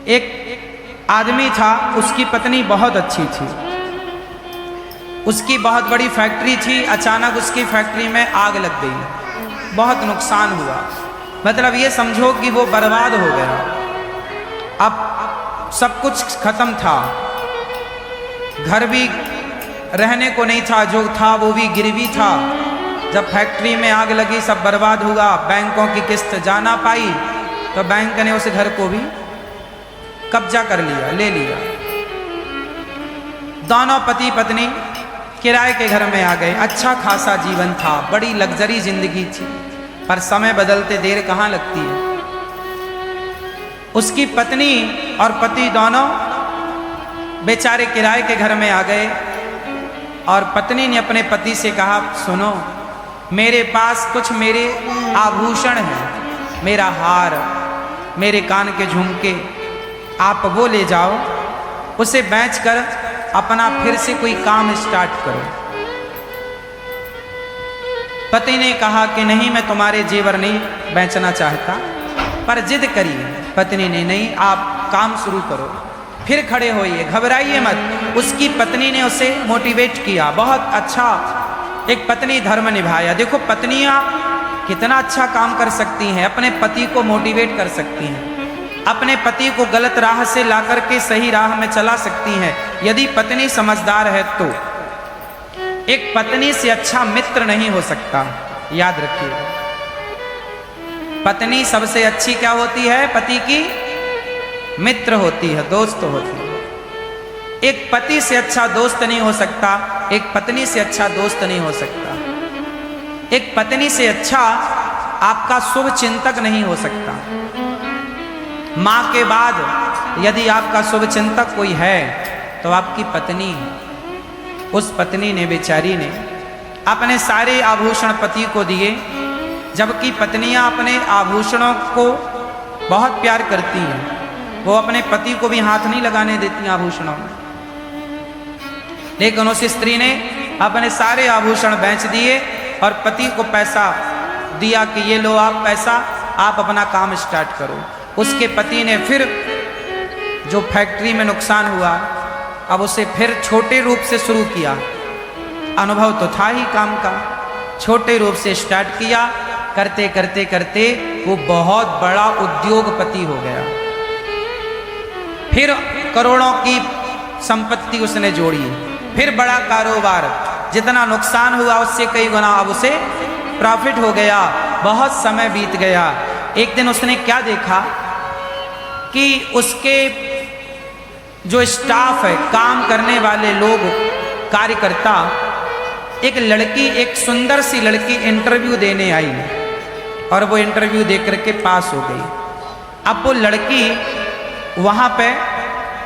एक आदमी था, उसकी पत्नी बहुत अच्छी थी, उसकी बहुत बड़ी फैक्ट्री थी। अचानक उसकी फैक्ट्री में आग लग गई, बहुत नुकसान हुआ। मतलब ये समझो कि वो बर्बाद हो गया। अब सब कुछ खत्म था, घर भी रहने को नहीं था, जो था वो भी गिरवी था। जब फैक्ट्री में आग लगी, सब बर्बाद हुआ, बैंकों की किस्त जा ना पाई, तो बैंक ने उस घर को भी कब्जा कर लिया, ले लिया। दोनों पति पत्नी किराए के घर में आ गए। अच्छा खासा जीवन था, बड़ी लग्जरी जिंदगी थी, पर समय बदलते देर कहाँ लगती है। उसकी पत्नी और पति दोनों बेचारे किराए के घर में आ गए और पत्नी ने अपने पति से कहा, सुनो, मेरे पास कुछ मेरे आभूषण हैं, मेरा हार, मेरे कान के झुमके, आप वो ले जाओ, उसे बेचकर अपना फिर से कोई काम स्टार्ट करो। पति ने कहा कि नहीं, मैं तुम्हारे जेवर नहीं बेचना चाहता, पर जिद करी पत्नी ने, नहीं, आप काम शुरू करो, फिर खड़े होइए, घबराइए मत। उसकी पत्नी ने उसे मोटिवेट किया, बहुत अच्छा एक पत्नी धर्म निभाया। देखो पत्नियां कितना अच्छा काम कर सकती हैं, अपने पति को मोटिवेट कर सकती हैं, अपने पति को गलत राह से लाकर के सही राह में चला सकती हैं, यदि पत्नी समझदार है तो। एक पत्नी से अच्छा मित्र नहीं हो सकता, याद रखिए। पत्नी सबसे अच्छी क्या होती है? पति की मित्र होती है, दोस्त होती है। एक पति से अच्छा दोस्त नहीं हो सकता, एक पत्नी से अच्छा दोस्त नहीं हो सकता, एक पत्नी से अच्छा आपका शुभ चिंतक नहीं हो सकता। मां के बाद यदि आपका शुभ चिंतक कोई है तो आपकी पत्नी है। उस पत्नी ने, बेचारी ने, अपने सारे आभूषण पति को दिए, जबकि पत्नियां अपने आभूषणों को बहुत प्यार करती हैं, वो अपने पति को भी हाथ नहीं लगाने देती आभूषणों में। लेकिन उस स्त्री ने अपने सारे आभूषण बेच दिए और पति को पैसा दिया कि ये लो आप पैसा, आप अपना काम स्टार्ट करो। उसके पति ने फिर जो फैक्ट्री में नुकसान हुआ, अब उसे फिर छोटे रूप से शुरू किया। अनुभव तो था ही काम का, छोटे रूप से स्टार्ट किया, करते करते करते वो बहुत बड़ा उद्योगपति हो गया। फिर करोड़ों की संपत्ति उसने जोड़ी, फिर बड़ा कारोबार, जितना नुकसान हुआ उससे कई गुना अब उसे प्रॉफिट हो गया। बहुत समय बीत गया। एक दिन उसने क्या देखा कि उसके जो स्टाफ है, काम करने वाले लोग, कार्यकर्ता, एक लड़की, एक सुंदर सी लड़की इंटरव्यू देने आई और वो इंटरव्यू दे करके पास हो गई। अब वो लड़की वहाँ पे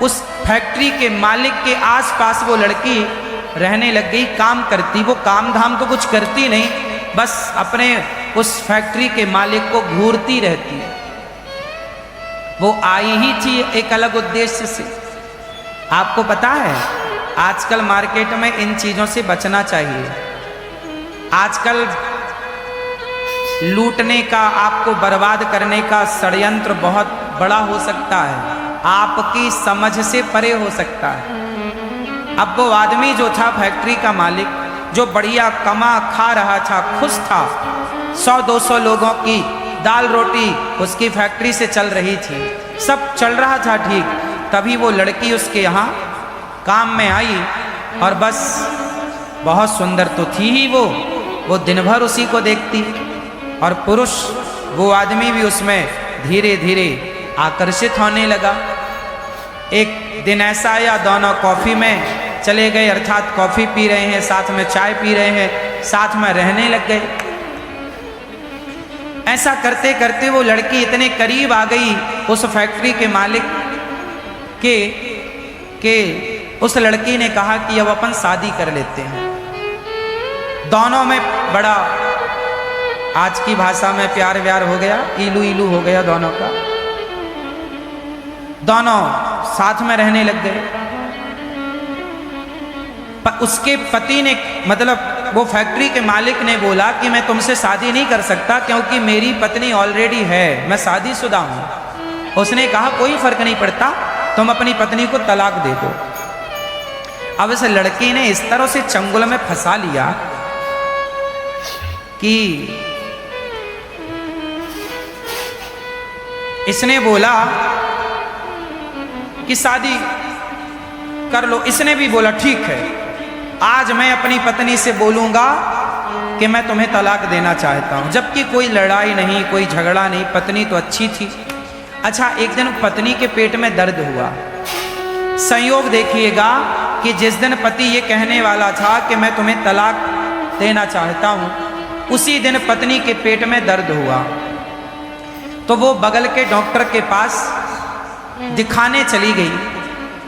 उस फैक्ट्री के मालिक के आसपास वो लड़की रहने लग गई, काम करती। वो काम धाम तो कुछ करती नहीं, बस अपने उस फैक्ट्री के मालिक को घूरती रहती। वो आई ही थी एक अलग उद्देश्य से। आपको पता है आजकल मार्केट में इन चीज़ों से बचना चाहिए। आजकल लूटने का, आपको बर्बाद करने का षड्यंत्र बहुत बड़ा हो सकता है, आपकी समझ से परे हो सकता है। अब वो आदमी जो था फैक्ट्री का मालिक, जो बढ़िया कमा खा रहा था, खुश था, 100-200 लोगों की दाल रोटी उसकी फैक्ट्री से चल रही थी, सब चल रहा था ठीक। तभी वो लड़की उसके यहाँ काम में आई और बस, बहुत सुंदर तो थी ही वो दिन भर उसी को देखती, और पुरुष, वो आदमी भी उसमें धीरे धीरे आकर्षित होने लगा। एक दिन ऐसा आया, दोनों कॉफ़ी में चले गए, अर्थात कॉफ़ी पी रहे हैं, साथ में चाय पी रहे हैं, साथ में रहने लग गए। ऐसा करते करते वो लड़की इतने करीब आ गई उस फैक्ट्री के मालिक के उस लड़की ने कहा कि अब अपन शादी कर लेते हैं। दोनों में बड़ा, आज की भाषा में प्यार व्यार हो गया, इलू इलू हो गया दोनों का। दोनों साथ में रहने लग गए। उसके पति ने, मतलब वो फैक्ट्री के मालिक ने बोला कि मैं तुमसे शादी नहीं कर सकता क्योंकि मेरी पत्नी ऑलरेडी है, मैं शादीशुदा हूं। उसने कहा कोई फर्क नहीं पड़ता, तुम अपनी पत्नी को तलाक दे दो। अब इस लड़के ने इस तरह से चंगुल में फंसा लिया कि इसने बोला कि शादी कर लो। इसने भी बोला ठीक है, आज मैं अपनी पत्नी से बोलूंगा कि मैं तुम्हें तलाक देना चाहता हूं। जबकि कोई लड़ाई नहीं, कोई झगड़ा नहीं, पत्नी तो अच्छी थी। अच्छा, एक दिन पत्नी के पेट में दर्द हुआ। संयोग देखिएगा कि जिस दिन पति ये कहने वाला था कि मैं तुम्हें तलाक देना चाहता हूं, उसी दिन पत्नी के पेट में दर्द हुआ। तो वो बगल के डॉक्टर के पास दिखाने चली गई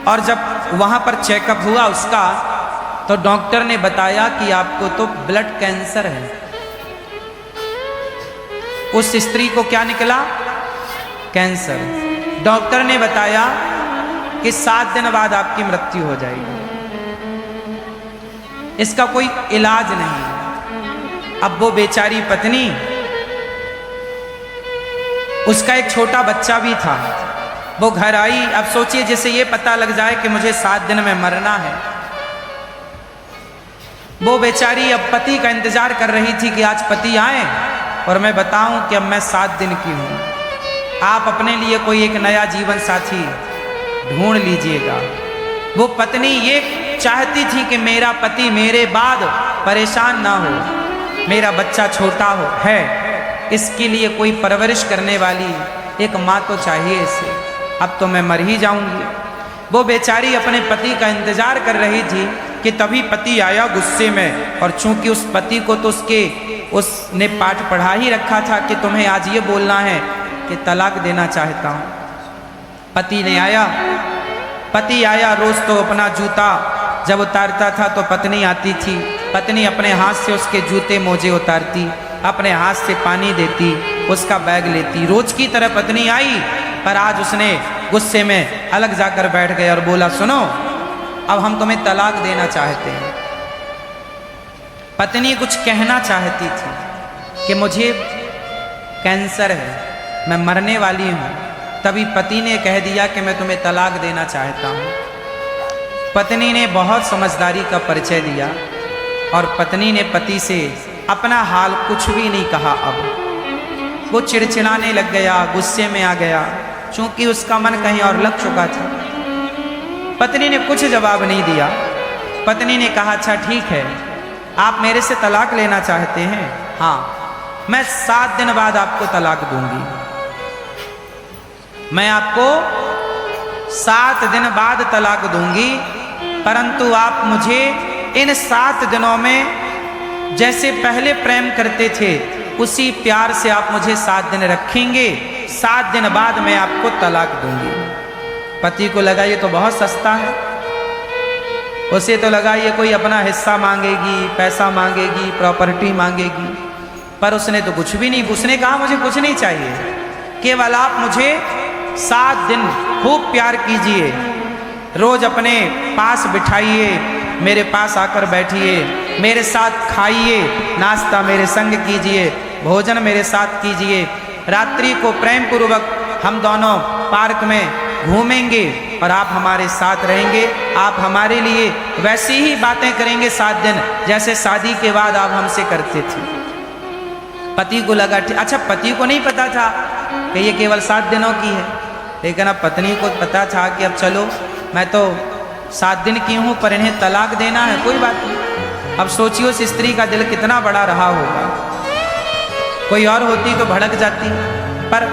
और जब वहां पर चेकअप हुआ उसका, तो डॉक्टर ने बताया कि आपको तो ब्लड कैंसर है। उस स्त्री को क्या निकला? कैंसर। डॉक्टर ने बताया कि 7 दिन बाद आपकी मृत्यु हो जाएगी, इसका कोई इलाज नहीं। अब वो बेचारी पत्नी, उसका एक छोटा बच्चा भी था, वो घर आई। अब सोचिए, जैसे ये पता लग जाए कि मुझे 7 दिन में मरना है। वो बेचारी अब पति का इंतजार कर रही थी कि आज पति आए और मैं बताऊं कि अब मैं 7 दिन की हूं। आप अपने लिए कोई एक नया जीवन साथी ढूंढ लीजिएगा। वो पत्नी ये चाहती थी कि मेरा पति मेरे बाद परेशान ना हो, मेरा बच्चा छोटा है, इसके लिए कोई परवरिश करने वाली एक माँ तो चाहिए इसे। अब तो मैं मर ही जाऊंगी। वो बेचारी अपने पति का इंतजार कर रही थी कि तभी पति आया गुस्से में। और चूंकि उस पति को तो उसने पाठ पढ़ा ही रखा था कि तुम्हें आज ये बोलना है कि तलाक देना चाहता हूं। पति आया। रोज तो अपना जूता जब उतारता था तो पत्नी आती थी, पत्नी अपने हाथ से उसके जूते मोजे उतारती, अपने हाथ से पानी देती, उसका बैग लेती। रोज की तरह पत्नी आई, पर आज उसने गुस्से में अलग जाकर बैठ गया और बोला, सुनो, अब हम तुम्हें तलाक देना चाहते हैं। पत्नी कुछ कहना चाहती थी कि मुझे कैंसर है, मैं मरने वाली हूं। तभी पति ने कह दिया कि मैं तुम्हें तलाक देना चाहता हूं। पत्नी ने बहुत समझदारी का परिचय दिया और पत्नी ने पति से अपना हाल कुछ भी नहीं कहा। अब वो चिड़चिड़ाने लग गया, गुस्से में आ गया, चूंकि उसका मन कहीं और लग चुका था। पत्नी ने कुछ जवाब नहीं दिया। पत्नी ने कहा, अच्छा ठीक है, आप मेरे से तलाक लेना चाहते हैं? हाँ, मैं 7 दिन बाद आपको तलाक दूंगी। मैं आपको 7 दिन बाद तलाक दूंगी, परंतु आप मुझे इन 7 दिनों में जैसे पहले प्रेम करते थे उसी प्यार से आप मुझे 7 दिन रखेंगे। 7 दिन बाद मैं आपको तलाक दूंगी। पति को लगा ये तो बहुत सस्ता है। उसे तो लगा ये कोई अपना हिस्सा मांगेगी, पैसा मांगेगी, प्रॉपर्टी मांगेगी, पर उसने तो कुछ भी नहीं। उसने कहा मुझे कुछ नहीं चाहिए, केवल आप मुझे 7 दिन खूब प्यार कीजिए, रोज अपने पास बिठाइए, मेरे पास आकर बैठिए, मेरे साथ खाइए, नाश्ता मेरे संग कीजिए, भोजन मेरे साथ कीजिए, रात्रि को प्रेम पूर्वक हम दोनों पार्क में घूमेंगे और आप हमारे साथ रहेंगे। आप हमारे लिए वैसी ही बातें करेंगे 7 दिन जैसे शादी के बाद आप हमसे करते थे। पति को लगा, अच्छा पति को नहीं पता था कि ये केवल 7 दिनों की है, लेकिन अब पत्नी को पता था कि अब चलो मैं तो 7 दिन की हूँ, पर इन्हें तलाक देना है, कोई बात नहीं। अब सोचिए उस स्त्री का दिल कितना बड़ा रहा होगा। कोई और होती तो भड़क जाती, पर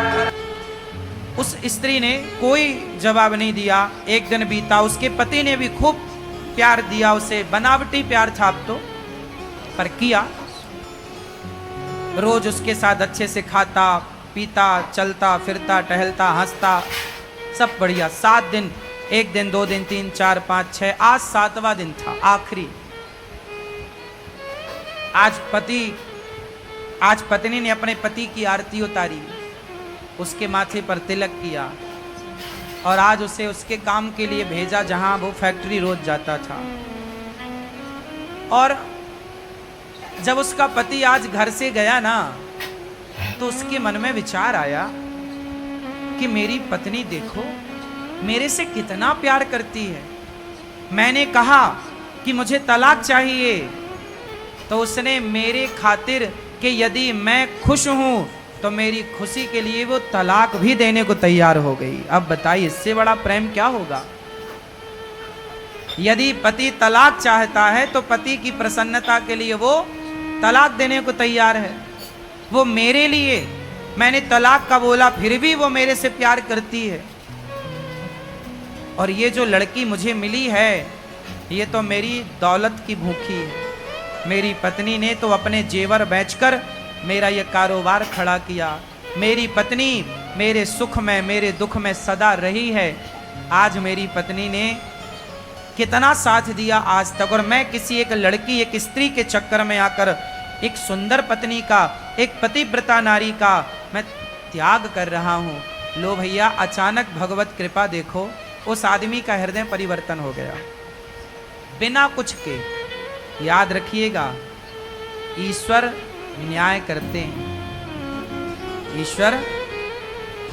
उस स्त्री ने कोई जवाब नहीं दिया। एक दिन बीता, उसके पति ने भी खूब प्यार दिया उसे, बनावटी प्यार था अब तो, पर किया। रोज उसके साथ अच्छे से खाता पीता, चलता फिरता, टहलता, हंसता, सब बढ़िया। 7 दिन, 1 दिन, 2 दिन, 3, 4, 5, 6, आज 7वां दिन था, आखिरी। आज पत्नी ने अपने पति की आरती उतारी, उसके माथे पर तिलक किया और आज उसे उसके काम के लिए भेजा जहां वो फैक्ट्री रोज जाता था। और जब उसका पति आज घर से गया ना, तो उसके मन में विचार आया कि मेरी पत्नी देखो मेरे से कितना प्यार करती है। मैंने कहा कि मुझे तलाक चाहिए, तो उसने मेरे खातिर कि यदि मैं खुश हूं तो मेरी खुशी के लिए वो तलाक भी देने को तैयार हो गई। अब बताइए इससे बड़ा प्रेम क्या होगा। यदि पति तलाक चाहता है तो पति की प्रसन्नता के लिए वो तलाक देने को तैयार है। वो मेरे लिए, मैंने तलाक का बोला फिर भी वो मेरे से प्यार करती है। और ये जो लड़की मुझे मिली है ये तो मेरी दौलत की भूखी है। मेरी पत्नी ने तो अपने जेवर बेचकर मेरा ये कारोबार खड़ा किया। मेरी पत्नी मेरे सुख में मेरे दुख में सदा रही है। आज मेरी पत्नी ने कितना साथ दिया आज तक, और मैं किसी एक लड़की एक स्त्री के चक्कर में आकर एक सुंदर पत्नी का, एक पतिव्रता नारी का मैं त्याग कर रहा हूँ। लो भैया, अचानक भगवत कृपा देखो, उस आदमी का हृदय परिवर्तन हो गया बिना कुछ के। याद रखिएगा, ईश्वर न्याय करते हैं, ईश्वर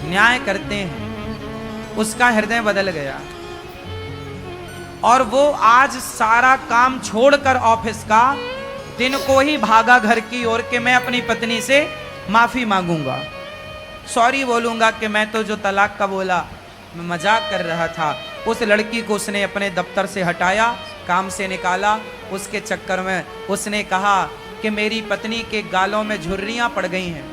न्याय करते हैं। उसका हृदय बदल गया और वो आज सारा काम छोड़कर ऑफिस का दिन को ही भागा घर की ओर के मैं अपनी पत्नी से माफी मांगूंगा, सॉरी बोलूंगा कि मैं तो जो तलाक का बोला मैं मजाक कर रहा था। उस लड़की को उसने अपने दफ्तर से हटाया, काम से निकाला। उसके चक्कर में उसने कहा कि मेरी पत्नी के गालों में झुर्रियां पड़ गई हैं।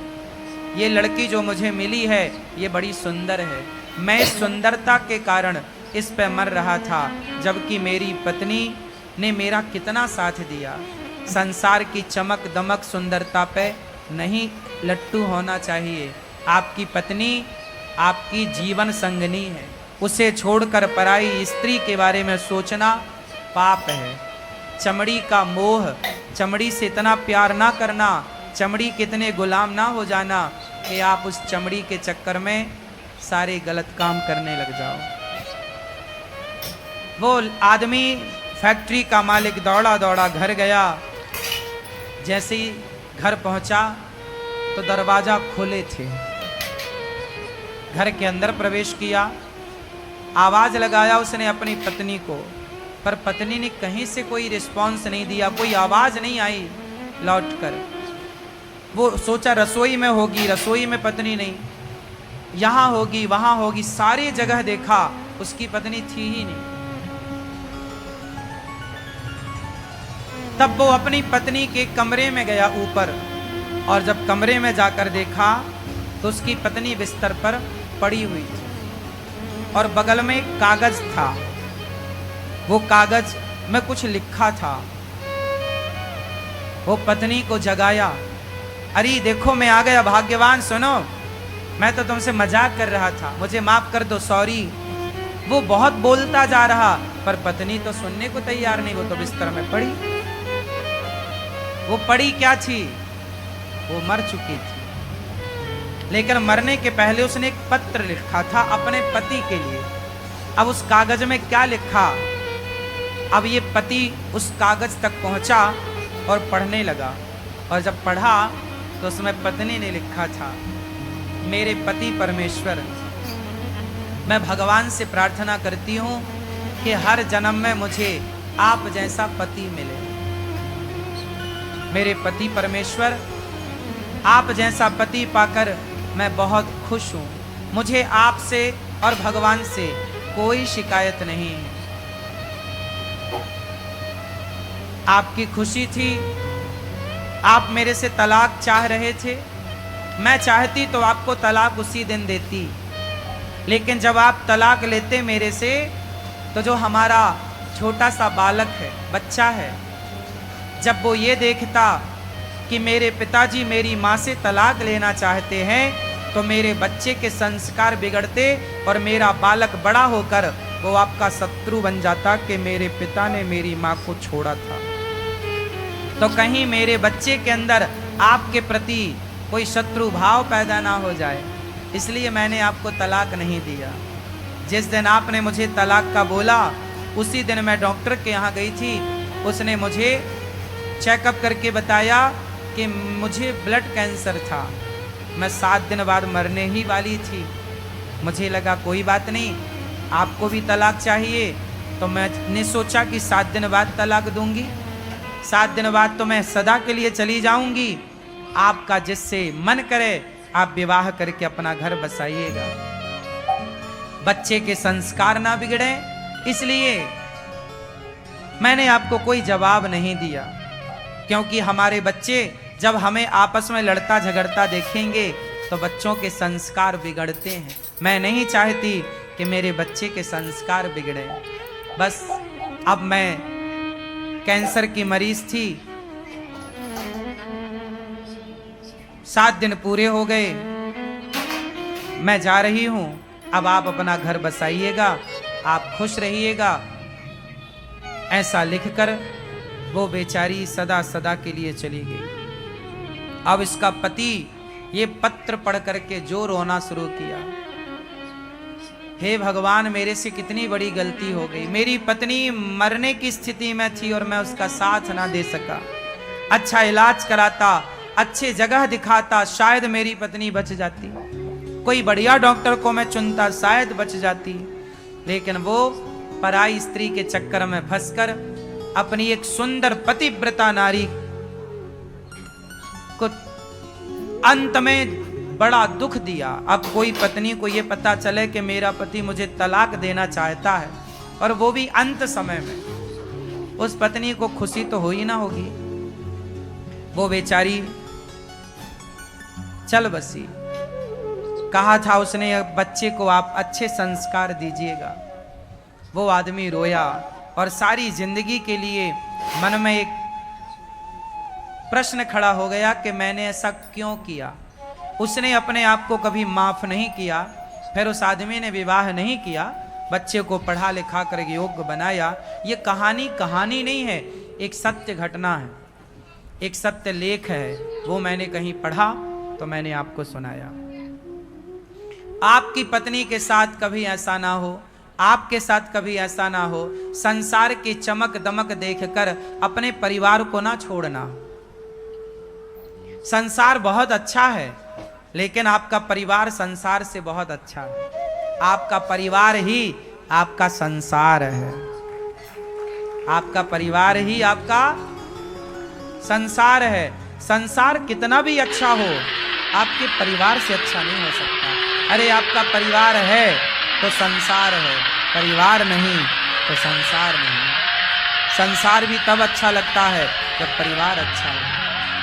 ये लड़की जो मुझे मिली है ये बड़ी सुंदर है, मैं इस सुंदरता के कारण इस पे मर रहा था, जबकि मेरी पत्नी ने मेरा कितना साथ दिया। संसार की चमक दमक सुंदरता पे नहीं लट्टू होना चाहिए। आपकी पत्नी आपकी जीवन संगनी है, उसे छोड़कर पराई स्त्री के बारे में सोचना पाप है। चमड़ी का मोह, चमड़ी से इतना प्यार ना करना, चमड़ी कितने गुलाम ना हो जाना कि आप उस चमड़ी के चक्कर में सारे गलत काम करने लग जाओ। वो आदमी फैक्ट्री का मालिक दौड़ा दौड़ा घर गया। जैसे ही घर पहुंचा तो दरवाजा खोले थे। घर के अंदर प्रवेश किया, आवाज लगाया उसने अपनी पत्नी को, पर पत्नी ने कहीं से कोई रिस्पॉन्स नहीं दिया, कोई आवाज नहीं आई लौटकर। वो सोचा रसोई में होगी, रसोई में पत्नी नहीं, यहां होगी वहां होगी, सारी जगह देखा, उसकी पत्नी थी ही नहीं। तब वो अपनी पत्नी के कमरे में गया ऊपर, और जब कमरे में जाकर देखा तो उसकी पत्नी बिस्तर पर पड़ी हुई थी और बगल में एक कागज था। वो कागज में कुछ लिखा था। वो पत्नी को जगाया, अरे देखो मैं आ गया, भाग्यवान, सुनो मैं तो तुमसे मजाक कर रहा था, मुझे माफ कर दो, सॉरी। वो बहुत बोलता जा रहा, पर पत्नी तो सुनने को तैयार नहीं, वो तो बिस्तर में पड़ी। वो पड़ी क्या थी? वो मर चुकी थी, लेकिन मरने के पहले उसने एक पत्र लिखा था अपने पति के लिए। अब उस कागज में क्या लिखा? अब ये पति उस कागज तक पहुंचा और पढ़ने लगा, और जब पढ़ा तो उसमें पत्नी ने लिखा था, मेरे पति परमेश्वर, मैं भगवान से प्रार्थना करती हूँ कि हर जन्म में मुझे आप जैसा पति मिले। मेरे पति परमेश्वर, आप जैसा पति पाकर मैं बहुत खुश हूँ। मुझे आपसे और भगवान से कोई शिकायत नहीं है। आपकी खुशी थी, आप मेरे से तलाक चाह रहे थे, मैं चाहती तो आपको तलाक उसी दिन देती, लेकिन जब आप तलाक लेते मेरे से, तो जो हमारा छोटा सा बालक है, बच्चा है, जब वो ये देखता कि मेरे पिताजी मेरी माँ से तलाक लेना चाहते हैं, तो मेरे बच्चे के संस्कार बिगड़ते और मेरा बालक बड़ा होकर वो आपका शत्रु बन जाता कि मेरे पिता ने मेरी माँ को छोड़ा था। तो कहीं मेरे बच्चे के अंदर आपके प्रति कोई शत्रु भाव पैदा ना हो जाए, इसलिए मैंने आपको तलाक नहीं दिया। जिस दिन आपने मुझे तलाक का बोला, उसी दिन मैं डॉक्टर के यहाँ गई थी। उसने मुझे चेकअप करके बताया कि मुझे ब्लड कैंसर था, मैं 7 दिन बाद मरने ही वाली थी। मुझे लगा कोई बात नहीं, आपको भी तलाक चाहिए, तो मैंने सोचा कि 7 दिन बाद तलाक दूंगी, 7 दिन बाद तो मैं सदा के लिए चली जाऊंगी। आपका जिससे मन करे आप विवाह करके अपना घर बसाइएगा, बच्चे के संस्कार ना बिगड़े, इसलिए मैंने आपको कोई जवाब नहीं दिया। क्योंकि हमारे बच्चे जब हमें आपस में लड़ता झगड़ता देखेंगे तो बच्चों के संस्कार बिगड़ते हैं। मैं नहीं चाहती कि मेरे बच्चे के संस्कार बिगड़े। बस अब मैं कैंसर की मरीज थी, 7 दिन पूरे हो गए, मैं जा रही हूं, अब आप अपना घर बसाइएगा, आप खुश रहिएगा, ऐसा लिखकर वो बेचारी सदा सदा के लिए चली गई। अब इसका पति ये पत्र पढ़ करके जो रोना शुरू किया, हे भगवान मेरे से कितनी बड़ी गलती हो गई, मेरी पत्नी मरने की स्थिति में थी और मैं उसका साथ ना दे सका, अच्छा इलाज कराता, अच्छे जगह दिखाता, शायद मेरी पत्नी बच जाती, कोई बढ़िया डॉक्टर को मैं चुनता, शायद बच जाती, लेकिन वो पराई स्त्री के चक्कर में फंसकर अपनी एक सुंदर पतिव्रता नारी को अंत में बड़ा दुख दिया। अब कोई पत्नी को यह पता चले कि मेरा पति मुझे तलाक देना चाहता है, और वो भी अंत समय में, उस पत्नी को खुशी तो हो ही ना होगी। वो बेचारी चल बसी। कहा था उसने बच्चे को आप अच्छे संस्कार दीजिएगा। वो आदमी रोया और सारी जिंदगी के लिए मन में एक प्रश्न खड़ा हो गया कि मैंने ऐसा क्यों किया। उसने अपने आप को कभी माफ नहीं किया, फिर उस आदमी ने विवाह नहीं किया, बच्चे को पढ़ा लिखा कर योग्य बनाया। ये कहानी नहीं है, एक सत्य घटना है, एक सत्य लेख है, वो मैंने कहीं पढ़ा तो मैंने आपको सुनाया। आपकी पत्नी के साथ कभी ऐसा ना हो, आपके साथ कभी ऐसा ना हो, संसार की चमक दमक देखकर अपने परिवार को ना छोड़ना। संसार बहुत अच्छा है, लेकिन आपका परिवार संसार से बहुत अच्छा है। आपका परिवार ही आपका संसार है, आपका परिवार ही आपका संसार है। संसार कितना भी अच्छा हो, आपके परिवार से अच्छा नहीं हो सकता। अरे आपका परिवार है तो संसार है, परिवार नहीं तो संसार नहीं। संसार भी तब अच्छा लगता है जब परिवार अच्छा हो,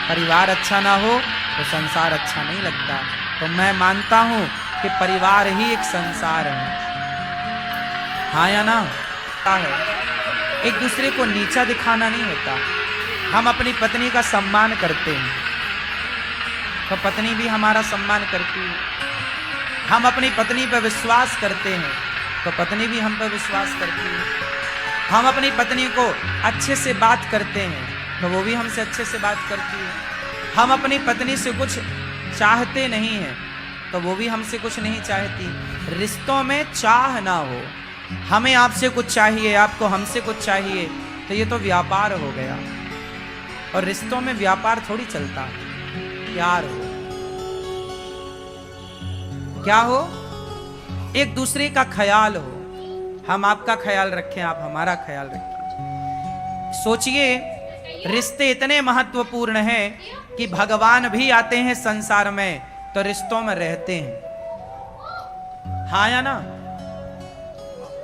परिवार अच्छा ना हो तो संसार अच्छा नहीं लगता। तो मैं मानता हूं कि परिवार ही एक संसार है, हाँ या ना? है एक दूसरे को नीचा दिखाना नहीं होता। हम अपनी पत्नी का सम्मान करते हैं तो पत्नी भी हमारा सम्मान करती है। हम अपनी पत्नी पर विश्वास करते हैं तो पत्नी भी हम पर विश्वास करती है। हम अपनी पत्नी को अच्छे से बात करते हैं तो वो भी हमसे अच्छे से बात करती है। हम अपनी पत्नी से कुछ चाहते नहीं हैं तो वो भी हमसे कुछ नहीं चाहती। रिश्तों में चाह ना हो, हमें आपसे कुछ चाहिए, आपको हमसे कुछ चाहिए, तो ये तो व्यापार हो गया। और रिश्तों में व्यापार थोड़ी चलता, प्यार हो, क्या हो, एक दूसरे का ख्याल हो। हम आपका ख्याल रखें, आप हमारा ख्याल रखें। सोचिए, रिश्ते इतने महत्वपूर्ण हैं कि भगवान भी आते हैं संसार में तो रिश्तों में रहते हैं, हाँ या ना?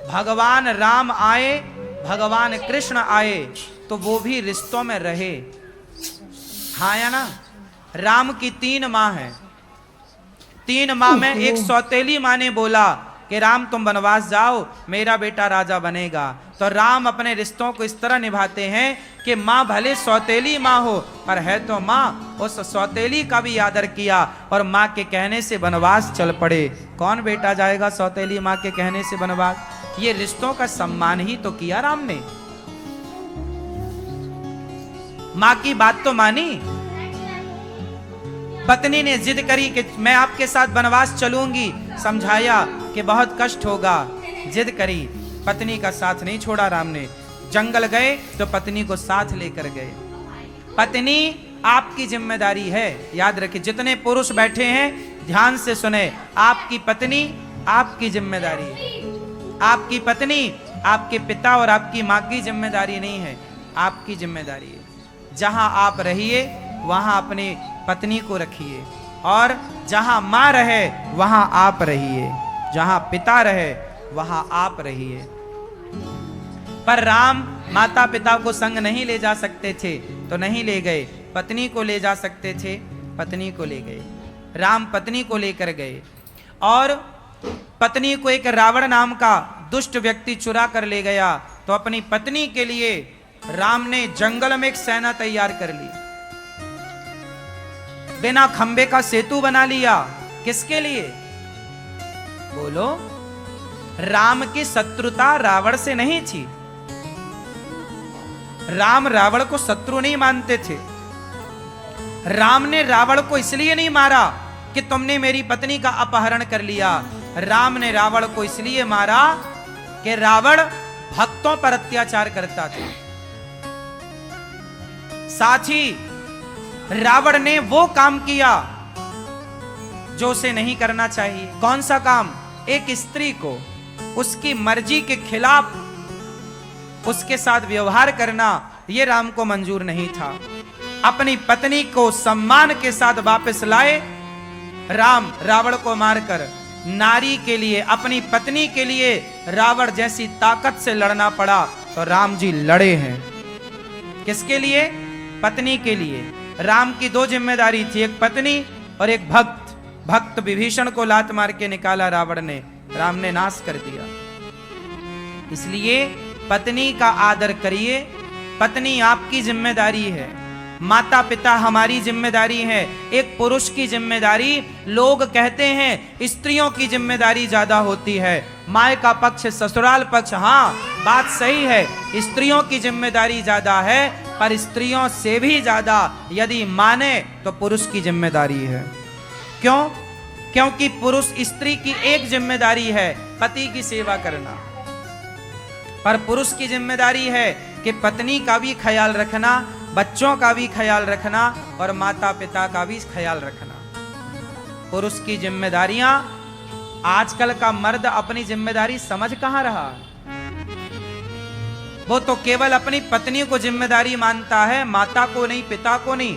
भगवान राम आए, भगवान कृष्ण आए तो वो भी रिश्तों में रहे, हाँ या ना? राम की 3 माँ हैं, 3 माँ में एक सौतेली माँ ने बोला कि राम तुम वनवास जाओ, मेरा बेटा राजा बनेगा। तो राम अपने रिश्तों को इस तरह निभाते हैं कि माँ भले सौतेली माँ हो पर है तो माँ, उस सौतेली का भी आदर किया और माँ के कहने से वनवास चल पड़े। कौन बेटा जाएगा सौतेली माँ के कहने से वनवास? ये रिश्तों का सम्मान ही तो किया राम ने। माँ की बात तो मानी। पत्नी ने जिद करी कि मैं आपके साथ वनवास चलूंगी, समझाया कि बहुत कष्ट होगा, जिद करी, पत्नी का साथ नहीं छोड़ा राम ने। जंगल गए तो पत्नी को साथ लेकर गए। पत्नी आपकी जिम्मेदारी है, याद रखिए। जितने पुरुष बैठे हैं ध्यान से सुने, आपकी पत्नी आपकी जिम्मेदारी है। आपकी पत्नी, आपके पिता और आपकी माँ की जिम्मेदारी नहीं है, आपकी जिम्मेदारी है। जहां आप रहिए वहां अपनी पत्नी को रखिए, और जहां माँ रहे वहां आप रहिए, जहां पिता रहे वहां आप रहिए। पर राम माता पिता को संग नहीं ले जा सकते थे तो नहीं ले गए, पत्नी को ले जा सकते थे, पत्नी को ले गए। राम पत्नी को लेकर गए, और पत्नी को एक रावण नाम का दुष्ट व्यक्ति चुरा कर ले गया। तो अपनी पत्नी के लिए राम ने जंगल में एक सेना तैयार कर ली, बिना खंबे का सेतु बना लिया। किसके लिए? बोलो। राम की शत्रुता रावण से नहीं थी। राम रावण को शत्रु नहीं मानते थे। राम ने रावण को इसलिए नहीं मारा कि तुमने मेरी पत्नी का अपहरण कर लिया। राम ने रावण को इसलिए मारा कि रावण भक्तों पर अत्याचार करता था। साथ ही रावण ने वो काम किया जो उसे नहीं करना चाहिए। कौन सा काम? एक स्त्री को उसकी मर्जी के खिलाफ उसके साथ व्यवहार करना, यह राम को मंजूर नहीं था। अपनी पत्नी को सम्मान के साथ वापस लाए राम, रावण को मारकर। नारी के लिए, अपनी पत्नी के लिए रावण जैसी ताकत से लड़ना पड़ा तो राम जी लड़े हैं। किसके लिए? पत्नी के लिए। राम की दो जिम्मेदारी थी, एक पत्नी और एक भक्त। भक्त विभीषण को लात मार के निकाला रावण ने, राम ने नाश कर दिया। इसलिए पत्नी का आदर करिए। पत्नी आपकी जिम्मेदारी है, माता पिता हमारी जिम्मेदारी है। एक पुरुष की जिम्मेदारी, लोग कहते हैं स्त्रियों की जिम्मेदारी ज्यादा होती है, माँ का पक्ष ससुराल पक्ष। हाँ, बात सही है, स्त्रियों की जिम्मेदारी ज्यादा है, पर स्त्रियों से भी ज्यादा यदि माने तो पुरुष की जिम्मेदारी है। क्यों? क्योंकि पुरुष स्त्री की एक जिम्मेदारी है, पति की सेवा करना, पर पुरुष की जिम्मेदारी है कि पत्नी का भी ख्याल रखना, बच्चों का भी ख्याल रखना और माता पिता का भी ख्याल रखना। पुरुष की जिम्मेदारियां, आजकल का मर्द अपनी जिम्मेदारी समझ कहां रहा। वो तो केवल अपनी पत्नी को जिम्मेदारी मानता है, माता को नहीं, पिता को नहीं।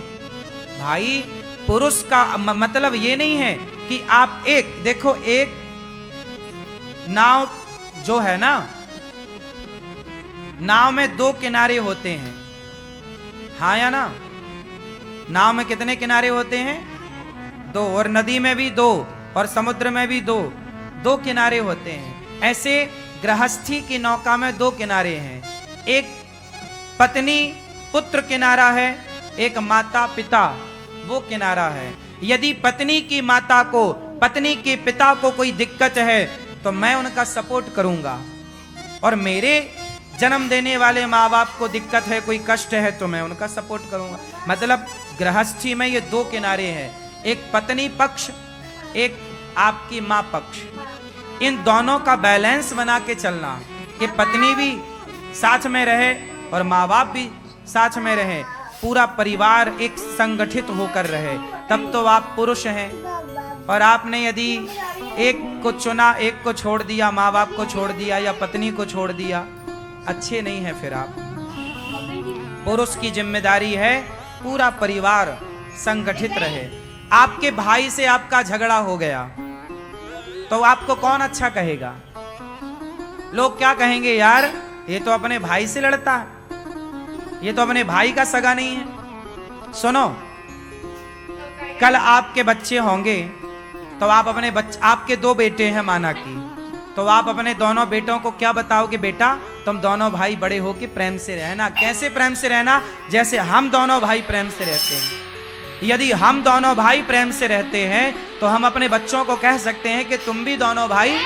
भाई, पुरुष का मतलब ये नहीं है कि आप एक, देखो, एक नाव जो है ना, नाव में दो किनारे होते हैं, हाँ या ना? नाव में कितने किनारे होते हैं? दो। और नदी में भी दो, और समुद्र में भी दो, दो किनारे होते हैं। ऐसे गृहस्थी की नौका में दो किनारे हैं, एक पत्नी पुत्र किनारा है, एक माता पिता वो किनारा है। यदि पत्नी की माता को, पत्नी के पिता को कोई दिक्कत है तो मैं उनका सपोर्ट करूंगा, और मेरे जन्म देने वाले माँ बाप को दिक्कत है, कोई कष्ट है तो मैं उनका सपोर्ट करूंगा। मतलब गृहस्थी में ये दो किनारे हैं, एक पत्नी पक्ष, एक आपकी माँ पक्ष। इन दोनों का बैलेंस बना के चलना कि पत्नी भी साथ में रहे और माँ बाप भी साथ में रहे, पूरा परिवार एक संगठित होकर रहे, तब तो आप पुरुष हैं। और आपने यदि एक को चुना, एक को छोड़ दिया, माँ बाप को छोड़ दिया या पत्नी को छोड़ दिया, अच्छे नहीं है फिर आप। पुरुष की जिम्मेदारी है पूरा परिवार संगठित रहे। आपके भाई से आपका झगड़ा हो गया तो आपको कौन अच्छा कहेगा? लोग क्या कहेंगे, यार ये तो अपने भाई से लड़ता है, ये तो अपने भाई का सगा नहीं है। सुनो, कल आपके बच्चे होंगे तो आप अपने आपके दो बेटे हैं माना की, तो आप अपने दोनों बेटों को क्या बताओगे? बेटा तुम दोनों भाई बड़े हो के प्रेम से रहना। कैसे प्रेम से रहना? जैसे हम दोनों भाई प्रेम से रहते हैं। यदि हम दोनों भाई प्रेम से रहते हैं तो हम अपने बच्चों को कह सकते हैं कि तुम भी दोनों भाई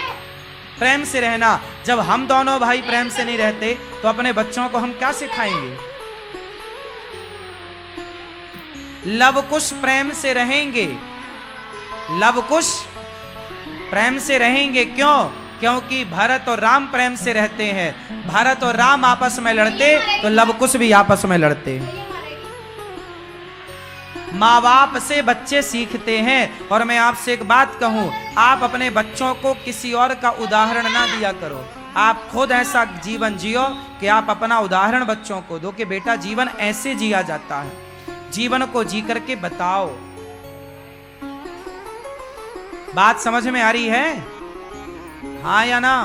प्रेम से रहना। जब हम दोनों भाई प्रेम से नहीं रहते तो अपने बच्चों को हम क्या सिखाएंगे? लवकुश प्रेम से रहेंगे, लवकुश प्रेम से रहेंगे। क्यों? क्योंकि भरत और राम प्रेम से रहते हैं। भरत और राम आपस में लड़ते तो लवकुश भी आपस में लड़ते। माँ बाप से बच्चे सीखते हैं। और मैं आपसे एक बात कहूं, आप अपने बच्चों को किसी और का उदाहरण ना दिया करो, आप खुद ऐसा जीवन जियो कि आप अपना उदाहरण बच्चों को दो कि बेटा जीवन ऐसे जिया जाता है, जीवन को जी करके बताओ। बात समझ में आ रही है? हाँ या ना?